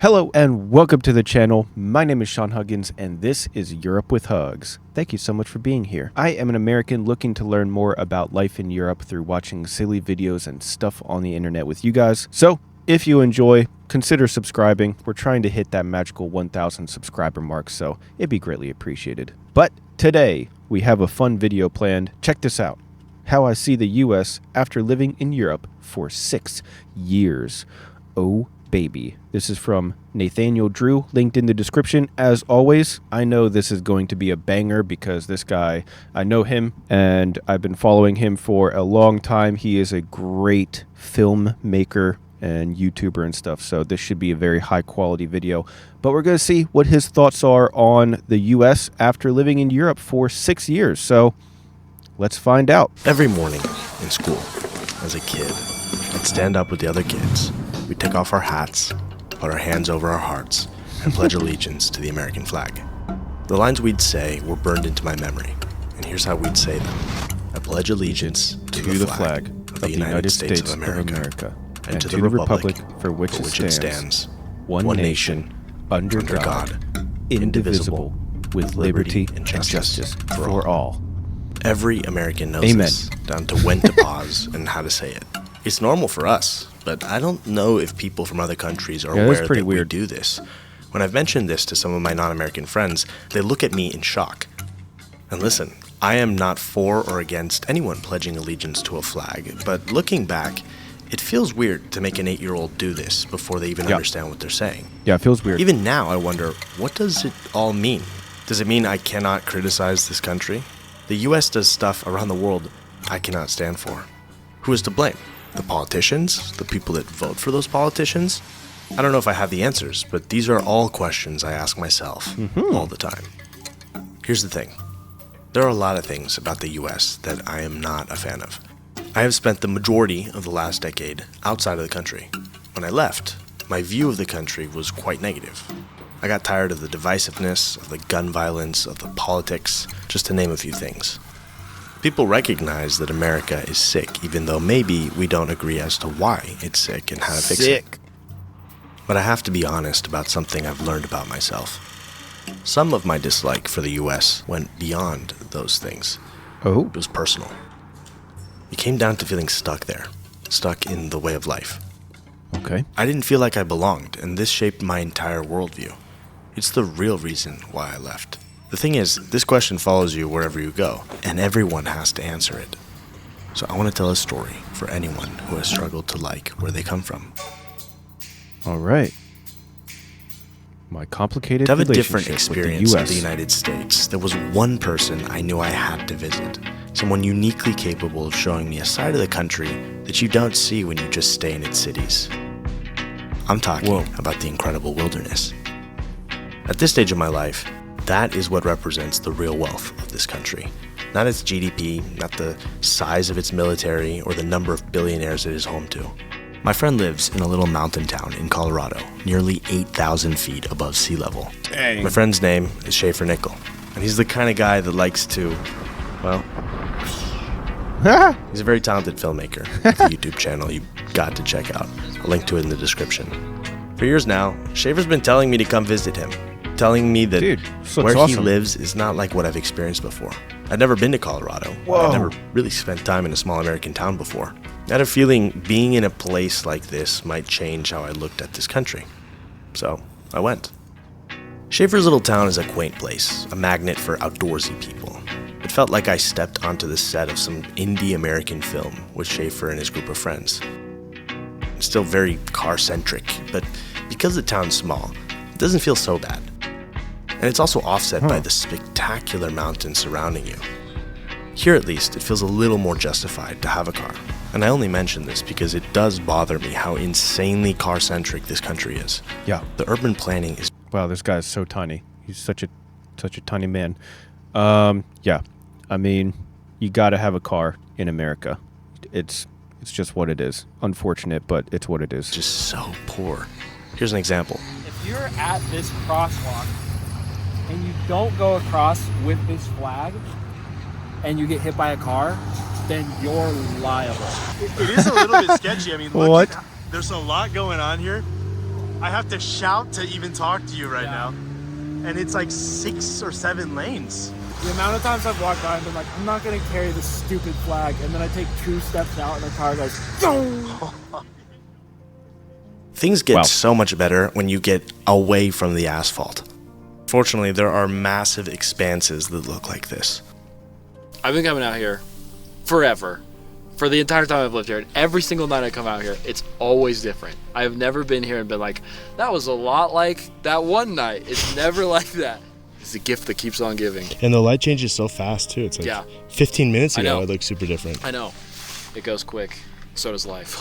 Hello and welcome to the channel. My name is Sean Huggins and this is Europe with Hugs. Thank you so much for being here. I am an American looking to learn more about life in Europe through watching silly videos and stuff on the internet with you guys. So if you enjoy, consider subscribing. We're trying to hit that magical 1,000 subscriber mark, so it'd be greatly appreciated. But today we have a fun video planned. Check this out. How I see the US after living in Europe for 6 years. Oh baby. This is from Nathaniel Drew, linked in the description. As always, I know this is going to be a banger because this guy, I know him and I've been following him for a long time. He is a great filmmaker and YouTuber and stuff, so this should be a very high quality video. But we're going to see what his thoughts are on the US after living in Europe for 6 years. So let's find out. Every morning in school, as a kid, I'd stand up with the other kids. We'd take off our hats, put our hands over our hearts, and pledge allegiance to the American flag. The lines we'd say were burned into my memory, and here's how we'd say them. I pledge allegiance to the flag of the United States of America, and to the republic for which it stands, one nation, under God, indivisible, with liberty and justice for all. Every American knows this, down to when to pause and how to say it. It's normal for us, but I don't know if people from other countries are aware that we do this. When I've mentioned this to some of my non-American friends, they look at me in shock. And listen, I am not for or against anyone pledging allegiance to a flag, but looking back, it feels weird to make an 8-year-old do this before they even understand what they're saying. Yeah, it feels weird. Even now, I wonder, what does it all mean? Does it mean I cannot criticize this country? The US does stuff around the world I cannot stand for. Who is to blame? The politicians? The people that vote for those politicians? I don't know if I have the answers, but these are all questions I ask myself all the time. Here's the thing. There are a lot of things about the US that I am not a fan of. I have spent the majority of the last decade outside of the country. When I left, my view of the country was quite negative. I got tired of the divisiveness, of the gun violence, of the politics, just to name a few things. People recognize that America is sick, even though maybe we don't agree as to why it's sick and how to fix it. But I have to be honest about something I've learned about myself. Some of my dislike for the US went beyond those things. Oh? It was personal. It came down to feeling stuck there, stuck in the way of life. Okay. I didn't feel like I belonged, and this shaped my entire worldview. It's the real reason why I left. The thing is, this question follows you wherever you go, and everyone has to answer it. So I want to tell a story for anyone who has struggled to like where they come from. All right. My complicated To have a relationship different experience with of the United States, there was one person I knew I had to visit. Someone uniquely capable of showing me a side of the country that you don't see when you just stay in its cities. I'm talking about the incredible wilderness. At this stage of my life, that is what represents the real wealth of this country. Not its GDP, not the size of its military, or the number of billionaires it is home to. My friend lives in a little mountain town in Colorado, nearly 8,000 feet above sea level. Dang. My friend's name is Schaefer Nickel, and he's the kind of guy that likes to, well, he's a very talented filmmaker with a YouTube channel you've got to check out. I'll link to it in the description. For years now, Schaefer's been telling me to come visit him. Telling me that where he lives is not like what I've experienced before. I'd never been to Colorado. I'd never really spent time in a small American town before. I had a feeling being in a place like this might change how I looked at this country. So I went. Schaefer's little town is a quaint place, a magnet for outdoorsy people. It felt like I stepped onto the set of some indie American film with Schaefer and his group of friends. It's still very car-centric, but because the town's small, it doesn't feel so bad. And it's also offset by the spectacular mountains surrounding you. Here at least, it feels a little more justified to have a car. And I only mention this because it does bother me how insanely car-centric this country is. Yeah. The urban planning is... Wow, this guy is so tiny. He's such a tiny man. Yeah. I mean, you gotta have a car in America. It's just what it is. Unfortunate, but it's what it is. Just so poor. Here's an example. If you're at this crosswalk and you don't go across with this flag and you get hit by a car, then you're liable. It is a little bit sketchy. I mean, What? there's a lot going on here. I have to shout to even talk to you right now. And it's like 6 or 7 lanes. The amount of times I've walked by and been like, I'm not gonna carry this stupid flag, and then I take 2 steps out and the car goes, boom! Things get so much better when you get away from the asphalt. Fortunately, there are massive expanses that look like this. I've been coming out here forever. For the entire time I've lived here, and every single night I come out here, it's always different. I've never been here and been like, that was a lot like that one night. It's never like that. It's a gift that keeps on giving. And the light changes so fast too. It's like 15 minutes ago, it looked super different. I know. It goes quick. So does life.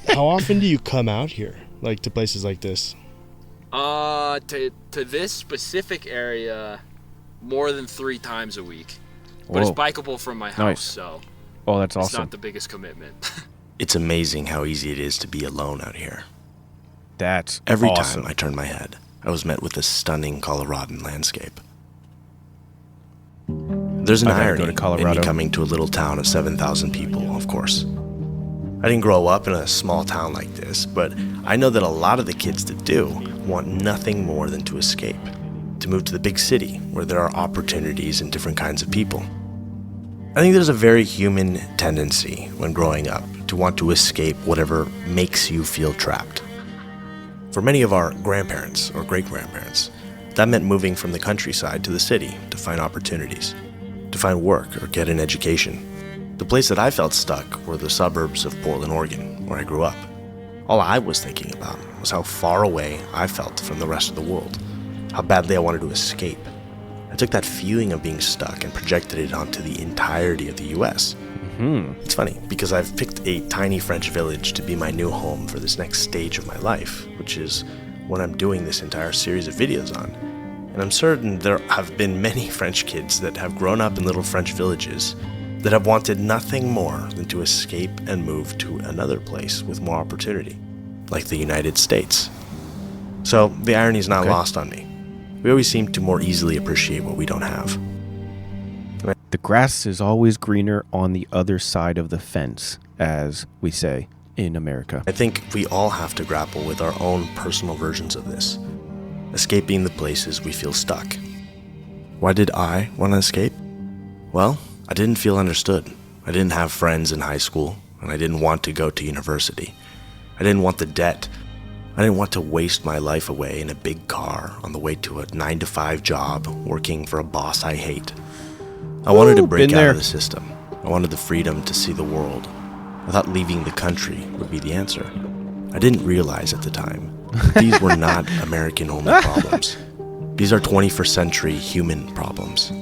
How often do you come out here, like to places like this? To this specific area, more than 3 times a week. But it's bikeable from my house, so that's awesome. It's not the biggest commitment. It's amazing how easy it is to be alone out here. That's Every awesome. time I turned my head, I was met with a stunning Coloradan landscape. There's an irony in me coming to a little town of 7,000 people, of course. I didn't grow up in a small town like this, but I know that a lot of the kids that do want nothing more than to escape, to move to the big city where there are opportunities and different kinds of people. I think there's a very human tendency when growing up to want to escape whatever makes you feel trapped. For many of our grandparents or great-grandparents, that meant moving from the countryside to the city to find opportunities, to find work or get an education. The place that I felt stuck were the suburbs of Portland, Oregon, where I grew up. All I was thinking about was how far away I felt from the rest of the world, how badly I wanted to escape. I took that feeling of being stuck and projected it onto the entirety of the US. It's funny, because I've picked a tiny French village to be my new home for this next stage of my life, which is what I'm doing this entire series of videos on. And I'm certain there have been many French kids that have grown up in little French villages that have wanted nothing more than to escape and move to another place with more opportunity, like the United States. So the irony is not lost on me. We always seem to more easily appreciate what we don't have. The grass is always greener on the other side of the fence, as we say in America. I think we all have to grapple with our own personal versions of this, escaping the places we feel stuck. Why did I want to escape? Well, I didn't feel understood. I didn't have friends in high school, and I didn't want to go to university. I didn't want the debt. I didn't want to waste my life away in a big car on the way to a 9-to-5 job working for a boss I hate. I wanted to break out of the system. I wanted the freedom to see the world. I thought leaving the country would be the answer. I didn't realize at the time that these were not American-only problems. These are 21st century human problems.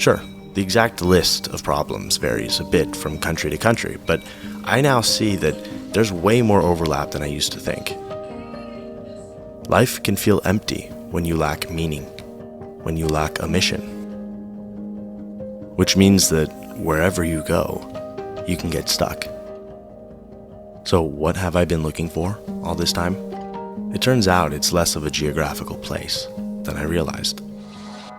Sure, the exact list of problems varies a bit from country to country, but I now see that there's way more overlap than I used to think. Life can feel empty when you lack meaning, when you lack a mission. Which means that wherever you go, you can get stuck. So what have I been looking for all this time? It turns out it's less of a geographical place than I realized.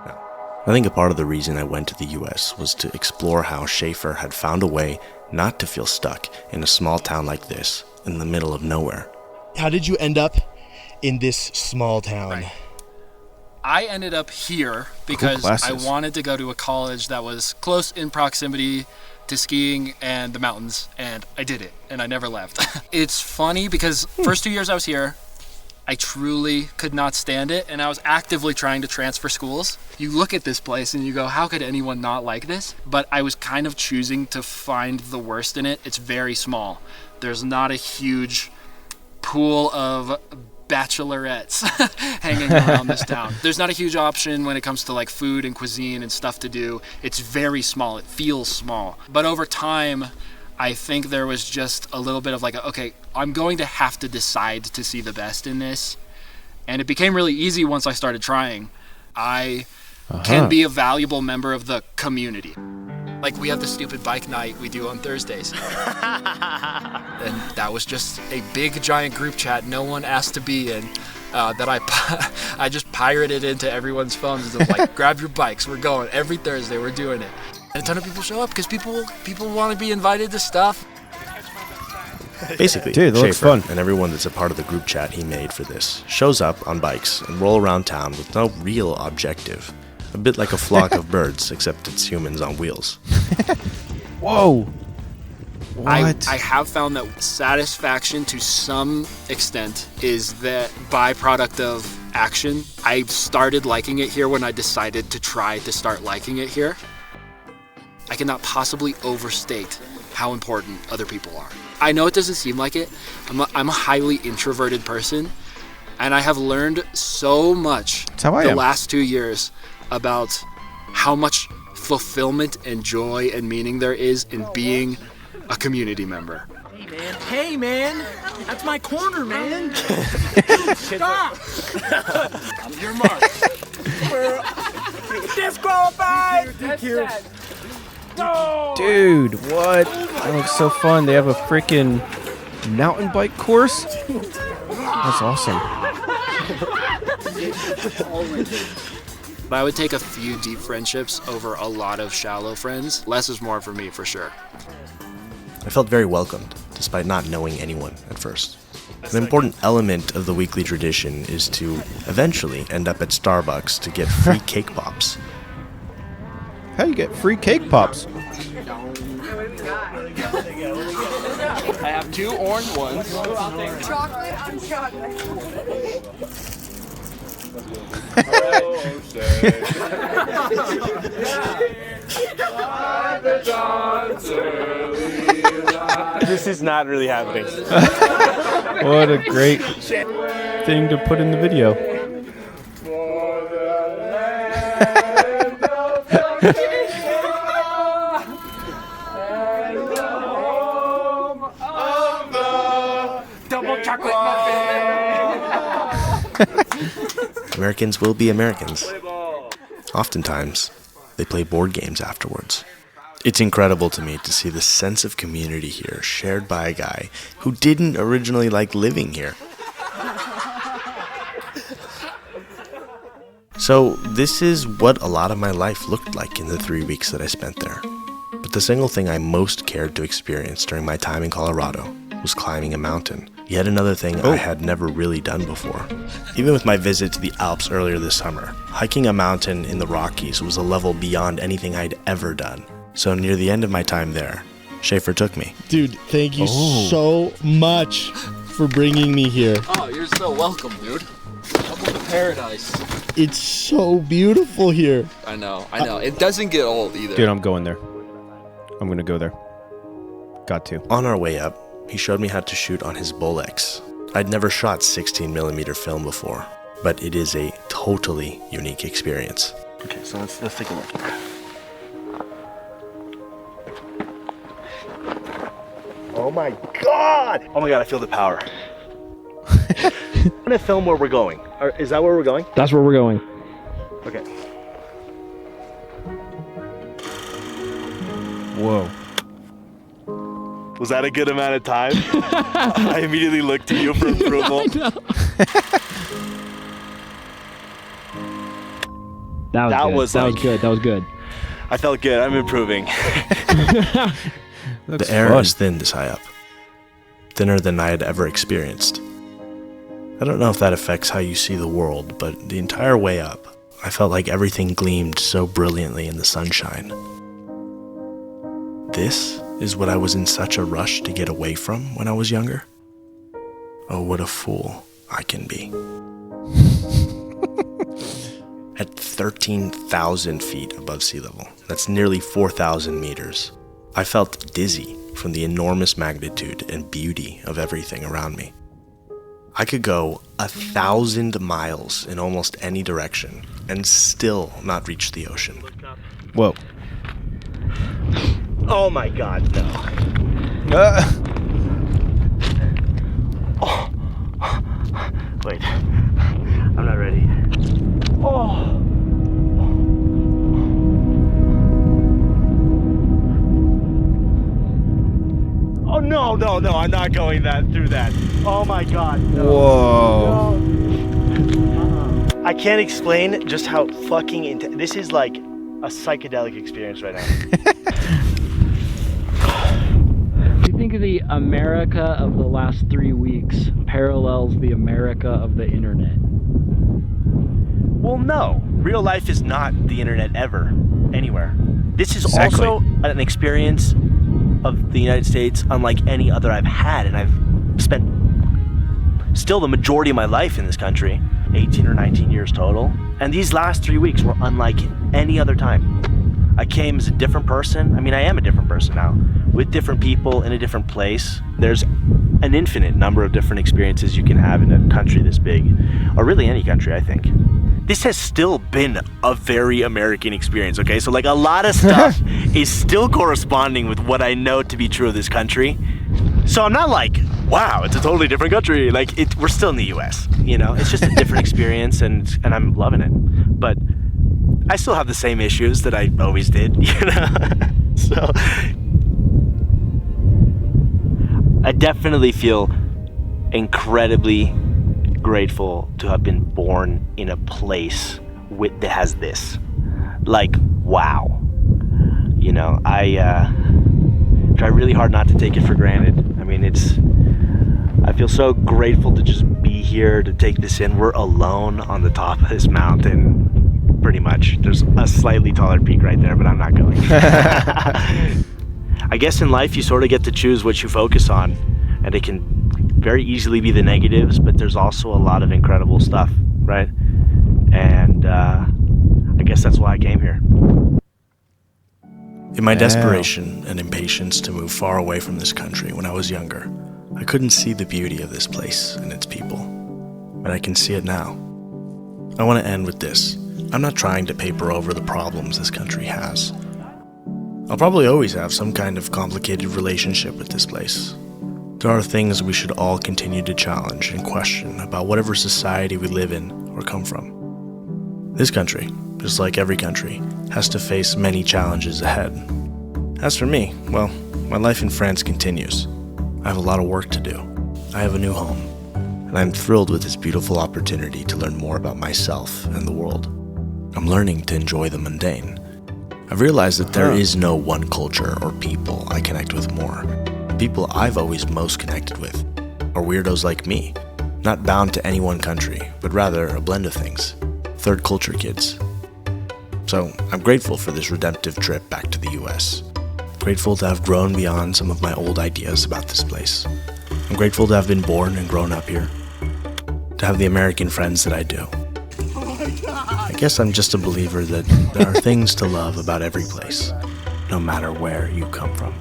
Now, I think a part of the reason I went to the US was to explore how Schaefer had found a way not to feel stuck in a small town like this in the middle of nowhere. How did you end up in this small town? Right. I ended up here because I wanted to go to a college that was close in proximity to skiing and the mountains, and I did it, and I never left. It's funny because first 2 years I was here, I truly could not stand it, and I was actively trying to transfer schools. You look at this place and you go, how could anyone not like this? But I was kind of choosing to find the worst in it. It's very small. There's not a huge pool of bachelorettes hanging around this town. There's not a huge option when it comes to like food and cuisine and stuff to do. It's very small. It feels small. But over time, I think there was just a little bit of like, okay, I'm going to have to decide to see the best in this. And it became really easy once I started trying. I can be a valuable member of the community. Like we have the stupid bike night we do on Thursdays. And that was just a big giant group chat no one asked to be in that I just pirated into everyone's phones. And like, grab your bikes, we're going. Every Thursday we're doing it. And a ton of people show up because people want to be invited to stuff. Basically, dude, that looks Schaefer fun. and everyone that's a part of the group chat he made for this shows up on bikes and roll around town with no real objective. A bit like a flock of birds, except it's humans on wheels. Whoa. I What? have found that satisfaction to some extent is the byproduct of action. I started liking it here when I decided to try to start liking it here. I cannot possibly overstate how important other people are. I know it doesn't seem like it. I'm a highly introverted person, and I have learned so much That's how I the am. last 2 years about how much fulfillment and joy and meaning there is in being a community member. Hey man, that's my corner, man. Stop. Your mark. Disqualified. No. Dude, what? That looks so fun. They have a freaking mountain bike course? That's awesome. But I would take a few deep friendships over a lot of shallow friends. Less is more for me, for sure. I felt very welcomed, despite not knowing anyone at first. An important element of the weekly tradition is to eventually end up at Starbucks to get free cake pops. How do you get free cake pops? I have 2 orange ones. Chocolate on chocolate. This is not really happening. What a great thing to put in the video. Double chocolate muffin. Americans will be Americans. Oftentimes, they play board games afterwards. It's incredible to me to see the sense of community here shared by a guy who didn't originally like living here. So this is what a lot of my life looked like in the 3 weeks that I spent there. But the single thing I most cared to experience during my time in Colorado was climbing a mountain. Yet another thing I had never really done before. Even with my visit to the Alps earlier this summer, hiking a mountain in the Rockies was a level beyond anything I'd ever done. So near the end of my time there, Schaefer took me. Dude, thank you so much for bringing me here. Oh, you're so welcome, dude. Welcome to paradise. It's so beautiful here. I know. It doesn't get old either. Dude, I'm going there. I'm going to go there. Got to. On our way up, he showed me how to shoot on his Bolex. I'd never shot 16mm film before, but it is a totally unique experience. Okay, so let's take a look. Oh my god! Oh my god, I feel the power. I'm gonna film where we're going. Is that where we're going? That's where we're going. Okay. Whoa. Was that a good amount of time? I immediately looked to you for approval. That was good. That was good. I felt good. I'm improving. The air is thin this high up. Thinner than I had ever experienced. I don't know if that affects how you see the world, but the entire way up, I felt like everything gleamed so brilliantly in the sunshine. This is what I was in such a rush to get away from when I was younger. Oh, what a fool I can be. At 13,000 feet above sea level, that's nearly 4,000 meters, I felt dizzy from the enormous magnitude and beauty of everything around me. I could go 1,000 miles in almost any direction and still not reach the ocean. Whoa. Oh my god, no. Oh. Wait. I'm not ready. Oh. Oh no, I'm not going through that. Oh my god, no. Whoa. No. I can't explain just how fucking intense. This is like a psychedelic experience right now. Do you think the America of the last 3 weeks parallels the America of the internet? Well, no. Real life is not the internet ever, anywhere. This is Exactly. also an experience of the United States unlike any other I've had, and I've spent still the majority of my life in this country, 18 or 19 years total, and these last 3 weeks were unlike any other time. I came as a different person. I mean, I am a different person now, with different people in a different place. There's an infinite number of different experiences you can have in a country this big, or really any country, I think. This has still been a very American experience, okay? So like a lot of stuff is still corresponding with what I know to be true of this country. So I'm not like, wow, it's a totally different country. Like, we're still in the US, you know? It's just a different experience, and I'm loving it. But I still have the same issues that I always did, you know? So I definitely feel incredibly grateful to have been born in a place that has this. Like, wow. You know, I try really hard not to take it for granted. I mean, I feel so grateful to just be here, to take this in. We're alone on the top of this mountain, pretty much. There's a slightly taller peak right there, but I'm not going. I guess in life you sort of get to choose what you focus on, and it can very easily be the negatives, but there's also a lot of incredible stuff, right? And I guess that's why I came here. In my desperation and impatience to move far away from this country when I was younger, I couldn't see the beauty of this place and its people, but I can see it now. I want to end with this. I'm not trying to paper over the problems this country has. I'll probably always have some kind of complicated relationship with this place. There are things we should all continue to challenge and question about whatever society we live in or come from. This country, just like every country, has to face many challenges ahead. As for me, well, my life in France continues. I have a lot of work to do. I have a new home, and I'm thrilled with this beautiful opportunity to learn more about myself and the world. I'm learning to enjoy the mundane. I've realized that there is no one culture or people I connect with more. The people I've always most connected with are weirdos like me, not bound to any one country, but rather a blend of things. Third culture kids. So I'm grateful for this redemptive trip back to the US. Grateful to have grown beyond some of my old ideas about this place. I'm grateful to have been born and grown up here. To have the American friends that I do. I guess I'm just a believer that there are things to love about every place, no matter where you come from.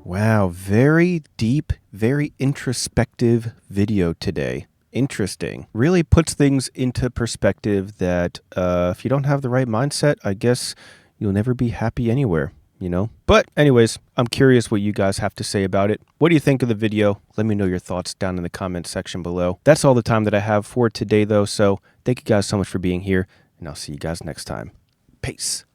Wow, very deep, very introspective video today. Interesting. Really puts things into perspective that if you don't have the right mindset, I guess you'll never be happy anywhere, you know? But anyways, I'm curious what you guys have to say about it. What do you think of the video? Let me know your thoughts down in the comments section below. That's all the time that I have for today, though, so thank you guys so much for being here, and I'll see you guys next time. Peace.